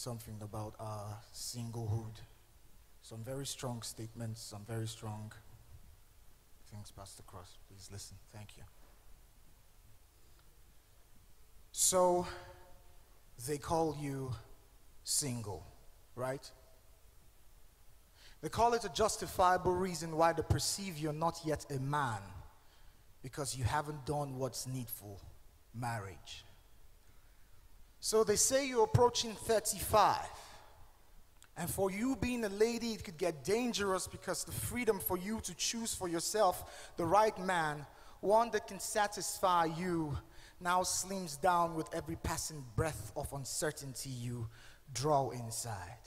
something about singlehood. Some very strong statements, some very strong things passed across. Please listen. Thank you. So, they call you single, right? They call it a justifiable reason why they perceive you're not yet a man, because you haven't done what's needful, marriage. So they say you're approaching 35. And for you being a lady, it could get dangerous because the freedom for you to choose for yourself the right man, one that can satisfy you, now slims down with every passing breath of uncertainty you draw inside.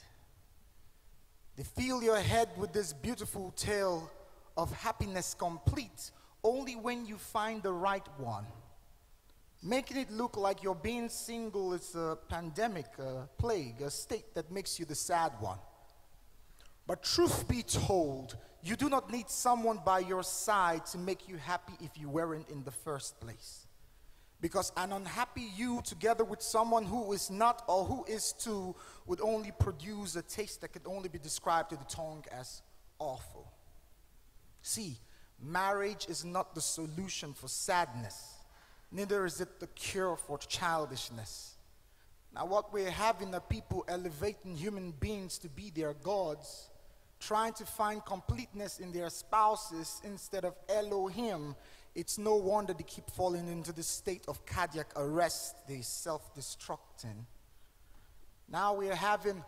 They fill your head with this beautiful tale of happiness complete only when you find the right one, making it look like your being single is a pandemic, a plague, a state that makes you the sad one. But truth be told, you do not need someone by your side to make you happy if you weren't in the first place. Because an unhappy you together with someone who is not or who is too would only produce a taste that could only be described to the tongue as awful. See, marriage is not the solution for sadness. Neither is it the cure for childishness. Now what we're having are people elevating human beings to be their gods, trying to find completeness in their spouses instead of Elohim. It's no wonder they keep falling into this state of cardiac arrest, they self-destructing. Now we're having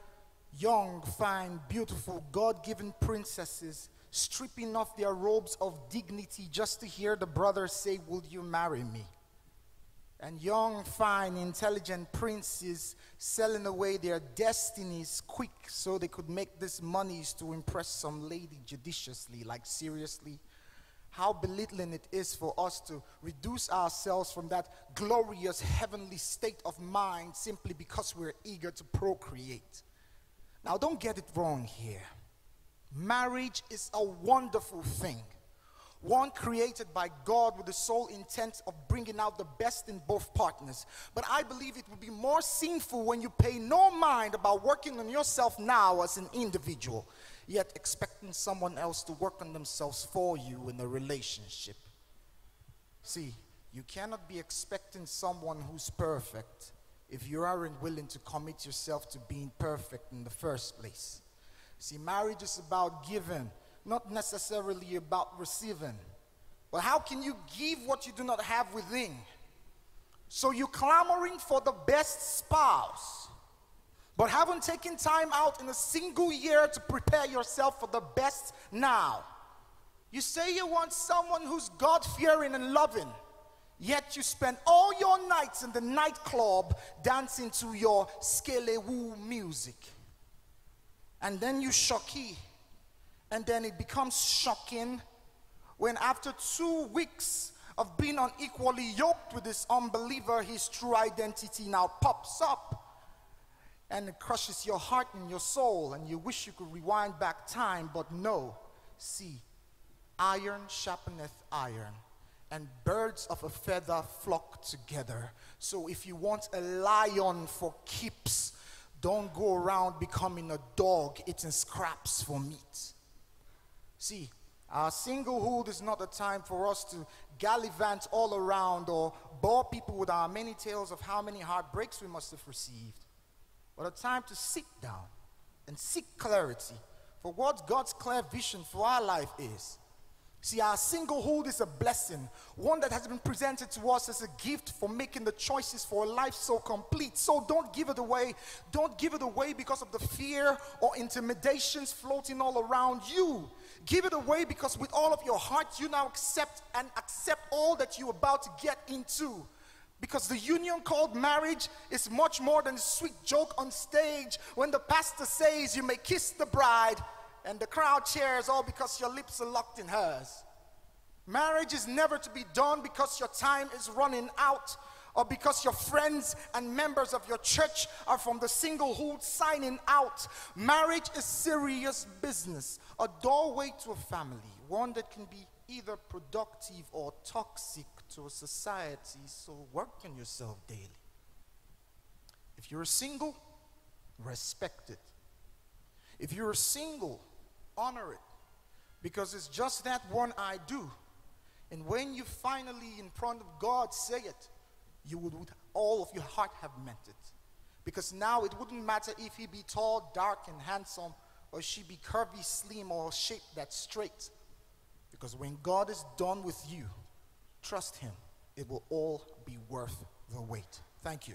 young, fine, beautiful, God-given princesses stripping off their robes of dignity just to hear the brothers say, "Will you marry me?" And young, fine, intelligent princes selling away their destinies quick so they could make these monies to impress some lady judiciously. Like, seriously? How belittling it is for us to reduce ourselves from that glorious heavenly state of mind simply because we're eager to procreate. Now, don't get it wrong here. Marriage is a wonderful thing. One created by God with the sole intent of bringing out the best in both partners. But I believe it would be more sinful when you pay no mind about working on yourself now as an individual, yet expecting someone else to work on themselves for you in a relationship. See, you cannot be expecting someone who's perfect if you aren't willing to commit yourself to being perfect in the first place. See, marriage is about giving, not necessarily about receiving. But how can you give what you do not have within? So you're clamoring for the best spouse, but haven't taken time out in a single year to prepare yourself for the best now. You say you want someone who's God-fearing and loving, yet you spend all your nights in the nightclub dancing to your skelewu music. And then you shocky. And then it becomes shocking when after 2 weeks of being unequally yoked with this unbeliever, his true identity now pops up. And it crushes your heart and your soul, and you wish you could rewind back time, but no. See, iron sharpeneth iron, and birds of a feather flock together. So if you want a lion for keeps, don't go around becoming a dog eating scraps for meat. See, our singlehood is not a time for us to gallivant all around or bore people with our many tales of how many heartbreaks we must have received, but a time to sit down and seek clarity for what God's clear vision for our life is. See, our singlehood is a blessing, one that has been presented to us as a gift for making the choices for a life so complete. So don't give it away. Don't give it away because of the fear or intimidations floating all around you. Give it away because with all of your heart you now accept all that you're about to get into. Because the union called marriage is much more than a sweet joke on stage when the pastor says you may kiss the bride and the crowd cheers all because your lips are locked in hers. Marriage is never to be done because your time is running out or because your friends and members of your church are from the singlehood signing out. Marriage is serious business, a doorway to a family, one that can be either productive or toxic to a society, so work on yourself daily. If you're single, respect it. If you're single, honor it, because it's just that one I do. And when you finally in front of God say it, you would with all of your heart have meant it. Because now it wouldn't matter if he be tall, dark, and handsome, or she be curvy, slim, or shaped that's straight. Because when God is done with you, trust him, it will all be worth the wait. Thank you.